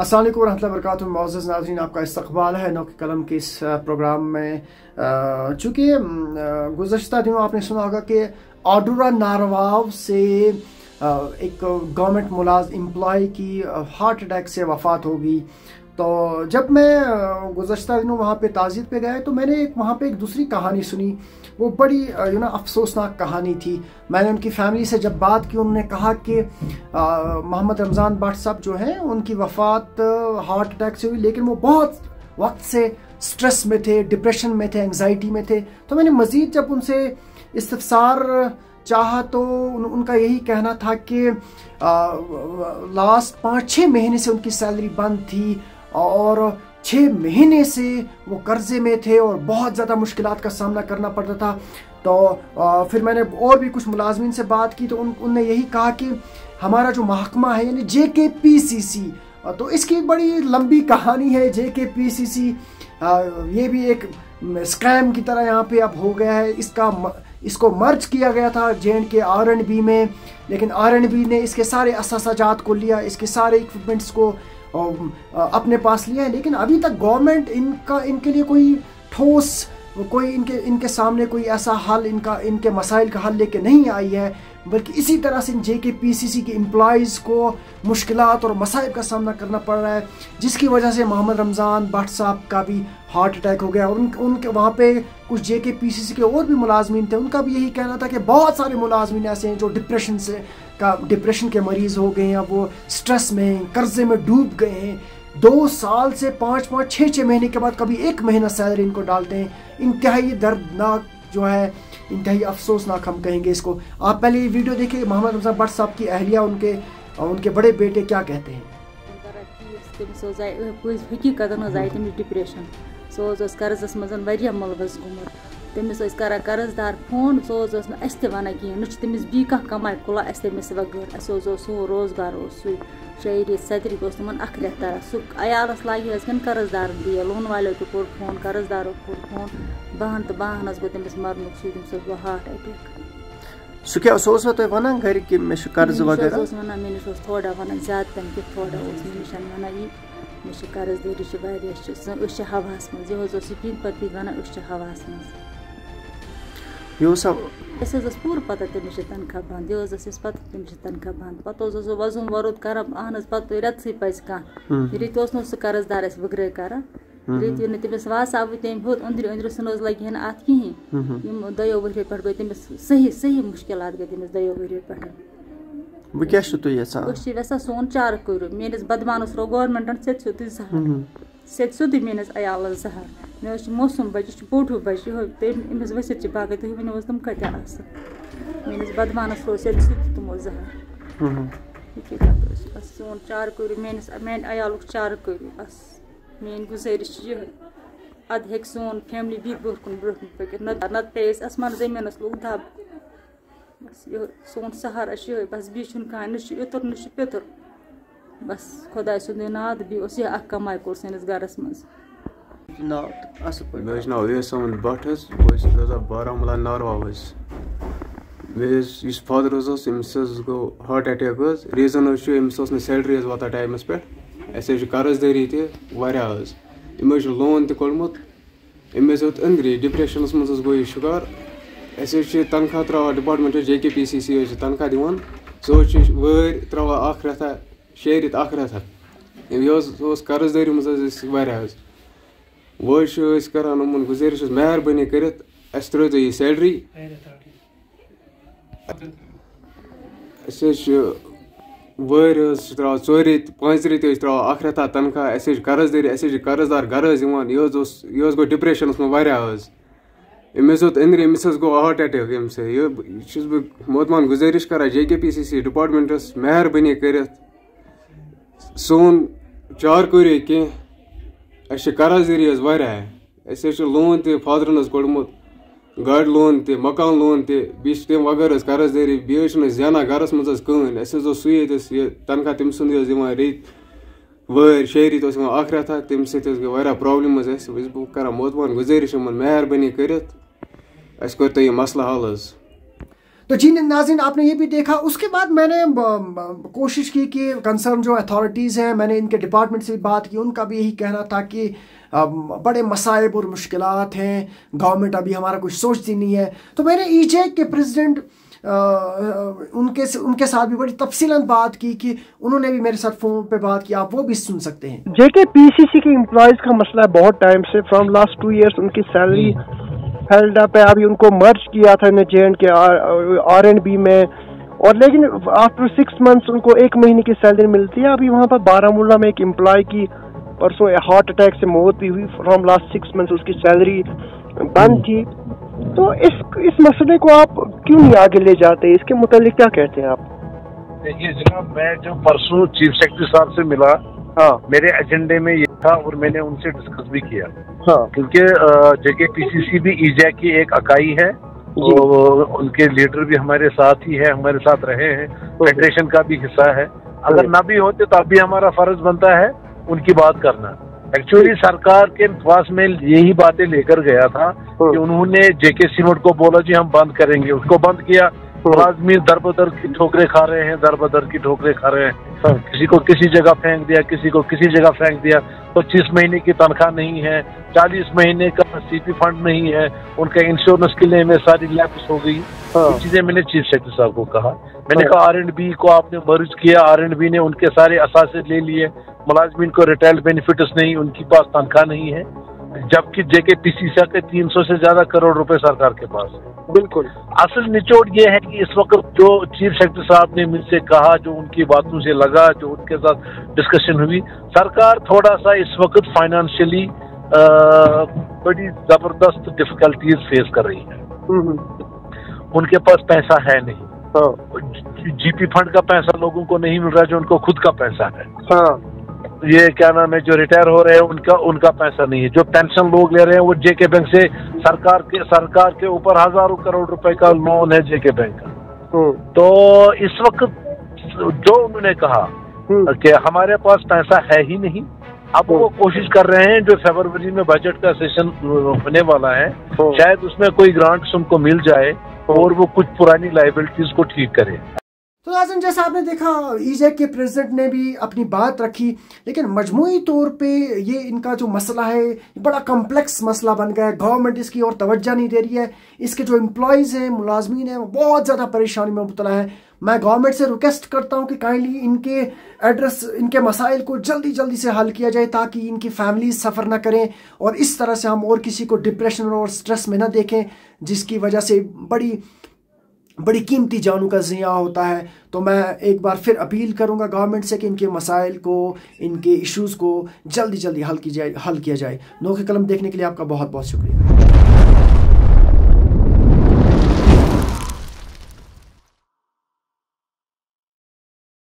अस्सलाम वालेकुम रहमतुल्लाहि व बरकातुहू। मुअज़्ज़ज़ नाज़रीन, आपका इस्तक़बाल है नौ के कलम के इस प्रोग्राम में। चूँकि गुज़श्ता दिनों आपने सुना होगा कि आडुरा नारवाव से एक गवर्नमेंट एम्प्लॉय की हार्ट अटैक से वफ़ात हो गई। तो जब मैं गुज़श्ता दिनों वहाँ पे ताज़ियत पे गया तो मैंने वहाँ पे एक दूसरी कहानी सुनी। वो बड़ी अफसोसनाक कहानी थी। मैंने उनकी फैमिली से जब बात की, उन्होंने कहा कि मोहम्मद रमज़ान भट्ट साहब जो हैं उनकी वफ़ात हार्ट अटैक से हुई, लेकिन वो बहुत वक्त से स्ट्रेस में थे, डिप्रेशन में थे, एंग्जाइटी में थे। तो मैंने मज़ीद जब उनसे इस्तफसार चाहा तो उनका यही कहना था कि लास्ट 5-6 महीने से उनकी सैलरी बंद थी और 6 महीने से वो कर्जे में थे और बहुत ज़्यादा मुश्किलात का सामना करना पड़ता था। तो फिर मैंने और भी कुछ मुलाजमीन से बात की तो उनने यही कहा कि हमारा जो महकमा है यानी JKPCC, तो इसकी बड़ी लंबी कहानी है। JKPCC ये भी एक स्कैम की तरह यहाँ पे अब हो गया है। इसको मर्ज किया गया था J&K R&B में, लेकिन R&B ने इसके सारे असासाजात को लिया, इसके सारे इक्विपमेंट्स को अपने पास लिया है। लेकिन अभी तक गवर्नमेंट इनके लिए कोई ठोस इनके सामने कोई ऐसा हल, इनके मसाइल का हल लेके नहीं आई है, बल्कि इसी तरह से JKPCC के एम्प्लॉयज़ को मुश्किलात और मसाइब का सामना करना पड़ रहा है, जिसकी वजह से मोहम्मद रमज़ान भट्ट साहब का भी हार्ट अटैक हो गया। उनके वहाँ पे कुछ JKPCC के और भी मुलाजमीन थे, उनका भी यही कहना था कि बहुत सारे मुलाजमीन ऐसे हैं जो डिप्रेशन के मरीज़ हो गए हैं, वो स्ट्रेस में, कर्जे में डूब गए हैं। 2 साल से 5-5, 6-6 महीने के बाद कभी 1 महीना सैलरी इनको डालते हैं। इंतहाई दर्दनाक जो है, इंतहाई अफसोसनाक हम कहेंगे इसको। आप पहले ये वीडियो देखिए, मोहम्मद रमज़ान भट्ट साहब की अहलिया उनके बड़े बेटे क्या कहते हैं। डिप्रेशन सो कर्जस मज मुलवस गुमुत, तमिस कर कर्जदार फोन, सो वन कहें तमिस बी कमाई कुला तमिस वगैर सो रोजगार सू 6 रेत 7 रेत तमन 1 रेत तरह सू अयालस लागे कर्जदार दिए, लोन वालों तो कोर फोन, कर्जदारों कोर फोन, बहन तो बहनस गो तमिस मरनुक सू तमिस गो हार्ट अटैक। सो क्या तो वन घर कि मे कर्ज वगैरह वन मे निश थोड़ा वन ज्यादा तम कि थोड़ा मे निश वन यह मे कर्जदारी हवास मज यह पीन पी वन हवास मज पूर पता तमिस तनख्वाह बंद, यह पता तमिस तनख्वाह बंद। पे वजून वरुद कर अहन पे रेत पज कह रेत सह कर्जदार वगरे कर रेत यह तमिस वासाव तम होत अंदर सह लगे अत कहें 2 वरियो पे गई तमिस सही मुश्किलात गई तमिस 2 वरियो पे। क्या सोन चार करो मेस बदमानस रो गवर्नमेंटन सेत सोद मेस अयालस जहर मे मौसम बच्चे बोटू बच्चे अमिस वसित बाकी तुम वन तम कत मेस बदमानस रो सेत सोद तमो जहर सोन चार करो मेन अयाल चार करो बस मेन गुजारिश यह अद हे सोन फैमिली भी ब्रोह पकित नत पे आसमान जमीनस लोग दब, बस यह सोन सहारा यह बस बी कह युतर न पितर, बस खुदा सुंद नाद बी यह कमाई कोर सैनिस गरस मज। मे नाव अहमद भट्ट रोजान बारामूला नारवा। मे फादर अमिस गो heart attack. Reason Amish salary वाता टाइमस पे, कर्जदारी तम लोन तोड़मुत, अमिस अंदरी डिप्रेशनस मज गो यह शिकार। तनख्वाह त्रा डिपार्टमेंट JKPCC तनख्वाह दिवान, सह वर त्रा 1 रेता 6 रेत 1 रेता यह कर्जदारी मज वो करान गुजारिश मेहरबानी कर त्रो यह सैलरी। वर त्रा 4 रेत 5 रेत त्रा 1 रेता तनख्वाह, कर्जदारी कर्जदार घर यह गो डिप्रेशनस मज अमिस अंदर अमिस गो हार्ट अटैक। यह मोहतमान गुजारिश कर JKPCC डिपार्टमेंटस मेहरबानी कर सोन चार करो कह कर्जदारी लोन त फादरन कोड़मुत, गाड़ लोन त मकान लोन तम वगर कर्जदारी बी जाना गरस मज कहन सह तनख्वाह तम सुंद रेत वर 6 रेत 1 रेता तम सह प्रॉब्लम बह कर मोहतमान गुजारिश मेहरबानी कर कोर तो यह मसला हल। तो जी नाज़रीन, आपने ये भी देखा। उसके बाद मैंने कोशिश की कि कंसर्न जो अथॉरिटीज़ हैं, मैंने इनके डिपार्टमेंट से भी बात की, उनका भी यही कहना था कि बड़े मसाइब और मुश्किलात हैं, गवर्नमेंट अभी हमारा कुछ सोचती नहीं है। तो मैंने ईजेक के प्रेसिडेंट उनके साथ भी बड़ी तफसीलन बात की कि उन्होंने भी मेरे साथ फ़ोन पे बात की, आप वो भी सुन सकते हैं। JKPCC के एम्प्लॉयज़ का मसला है बहुत टाइम से, फ्रॉम लास्ट 2 years उनकी सैलरी हेल्ड अप है। अभी उनको मर्ज किया था J&K के R&B में, और लेकिन आफ्टर 6 months उनको 1 महीने की सैलरी मिलती है। अभी वहाँ पर बारामूला में एक एम्प्लॉय की परसों हार्ट अटैक से मौत भी हुई। फ्रॉम लास्ट 6 months उसकी सैलरी बंद थी। तो इस मसले को आप क्यों नहीं आगे ले जाते, इसके मुतालिक क्या कहते हैं आप? देखिए जनाब, मैं जो परसों चीफ सेक्रेटरी साहब से मिला, हाँ, मेरे एजेंडे में ये था और मैंने उनसे डिस्कस भी किया। हाँ, क्योंकि JKPCC भी ईजैक की एक इकाई है, तो उनके लीडर भी हमारे साथ ही है, हमारे साथ रहे हैं, फेडरेशन का भी हिस्सा है। अगर ना भी होते तो अभी हमारा फर्ज बनता है उनकी बात करना। एक्चुअली सरकार के पास में यही बातें लेकर गया था कि उन्होंने JK सीमेंट को बोला जी हम बंद करेंगे, उसको बंद किया। आदमी दर बदर की ठोकरें खा रहे हैं, दर बदर की ठोकरें खा रहे हैं। किसी को किसी जगह फेंक दिया, किसी को किसी जगह फेंक दिया। 25 महीने की तनख्वाह नहीं है, 40 महीने का CP फंड नहीं है, उनका इंश्योरेंस के लिए में सारी लैप्स हो गई। ये चीजें मैंने चीफ सेक्रेटरी साहब को कहा। मैंने कहा R&B को आपने मर्ज किया, R&B ने उनके सारे असासे ले लिए, मुलाजमीन को रिटायर्ड बेनिफिट्स नहीं, उनकी पास तनख्वाह नहीं है, जबकि JKPCC के 300 से ज्यादा करोड़ रुपए सरकार के पास है। बिल्कुल। असल निचोड़ ये है कि इस वक्त जो चीफ सेक्रेटरी साहब ने मुझसे कहा, जो उनकी बातों से लगा, जो उनके साथ डिस्कशन हुई, सरकार थोड़ा सा इस वक्त फाइनेंशियली बड़ी जबरदस्त डिफिकल्टीज फेस कर रही है। उनके पास पैसा है नहीं। GP फंड का पैसा लोगों को नहीं मिल रहा जो उनको खुद का पैसा है। ये क्या नाम है, जो रिटायर हो रहे हैं उनका पैसा नहीं है। जो पेंशन लोग ले रहे हैं वो JK बैंक से सरकार के ऊपर हजारों करोड़ रुपए का लोन है JK बैंक का। तो इस वक्त जो उन्होंने कहा कि हमारे पास पैसा है ही नहीं, अब वो कोशिश कर रहे हैं जो फरवरी में बजट का सेशन होने वाला है, शायद उसमें कोई ग्रांट्स उनको मिल जाए और वो कुछ पुरानी लायबिलिटीज को ठीक करे। तो नाज़रीन, जैसा आपने देखा ईजेक के प्रेसिडेंट ने भी अपनी बात रखी, लेकिन मजमूई तौर पे ये इनका जो मसला है बड़ा कम्प्लेक्स मसला बन गया है। गवर्नमेंट इसकी और तवज्जो नहीं दे रही है। इसके जो एम्प्लॉयज़ हैं, मुलाजमीन हैं, वो बहुत ज़्यादा परेशानी में मुब्तला है। मैं गवर्नमेंट से रिक्वेस्ट करता हूँ कि काइंडली इनके मसाइल को जल्दी से हल किया जाए, ताकि इनकी फैमिली सफ़र ना करें और इस तरह से हम और किसी को डिप्रेशन और स्ट्रेस में ना देखें, जिसकी वजह से बड़ी कीमती जानों का ज़िया होता है। तो मैं एक बार फिर अपील करूंगा गवर्नमेंट से कि इनके मसाइल को, इनके इश्यूज़ को जल्दी हल किया जाए। नोखे कलम देखने के लिए आपका बहुत बहुत शुक्रिया।